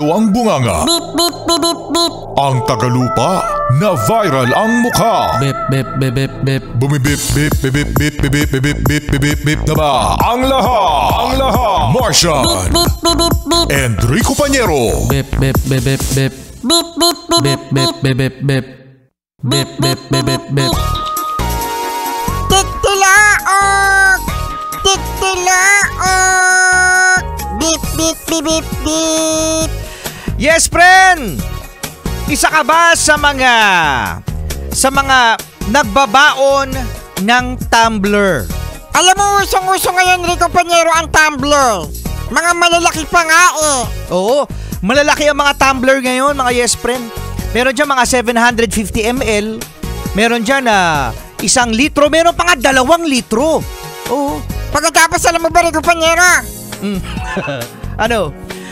Ang bunganga. Beep, beep, beep, beep, beep. Ang tagalupa na viral ang mukha. Bip, bip, bip, bip, bip. Bumibip, bip, bip, bip, bip, bip, bip, bip, bip, bip, bip na ba? Ang lahat. Martian. Beep, beep, beep, beep. Enrico Pañero. Bip, bip, bip, bip, bip. Beep, beep, beep, Bip, bip, bip, bip, bip. Bip, bip, bip, bip, bip. Titilaok! Titilaok! Beep, beep, beep, beep, beep. Yes, friend! Isa ka ba sa mga nagbabaon ng tumbler? Alam mo, usong-uso ngayon, Rico Pañero, ang tumbler. Mga malalaki pa nga eh. Oo, malalaki ang mga tumbler ngayon, mga yes, friend. Meron dyan mga 750 ml. Meron dyan 1 litro. Meron pa nga 2 litro. Oo. Pagkatapos, alam mo ba, Rico Pañero? Ano?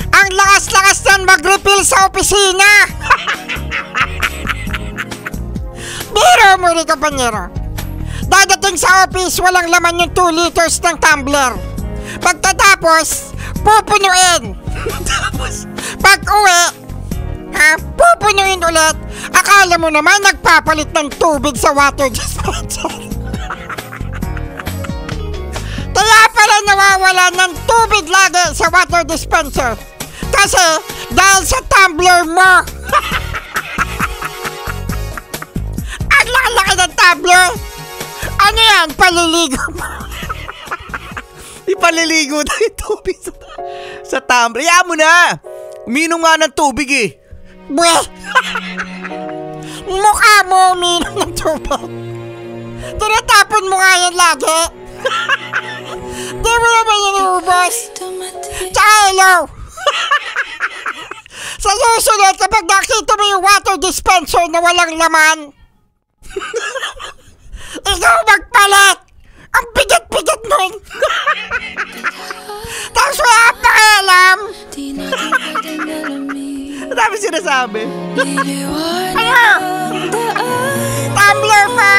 Ang lakas-lakas yan mag-refill sa opisina. Biro mo, Rico Pañero. Dadating sa office, walang laman yung 2 liters ng tumbler. Pagtatapos, pupunuin. Tapos, pag-uwi, pupunuin ulit. Akala mo naman nagpapalit ng tubig sa water dispenser. Kaya pala nawawala ng tubig lagi sa water dispenser. Kasi dahil sa tumbler mo. Ang laki-laki ng tumbler. Ano yan? Paliligo mo. Ipaliligo na yung tubig sa tumbler. Hayaan mo na. Uminom nga ng tubig eh. Bwe. Mukha mo uminom ng tubig. Tinatapon mo nga yan lagi. Di mo naman yan iubos. Tsaka hello. Sa susunod, kapag nakita mo yung water dispenser na walang laman, ikaw magpalit. Ang bigat-bigat nun. Tapos wala kang pakialam. Ang dami sinasabi. Ano? Tumbler pa.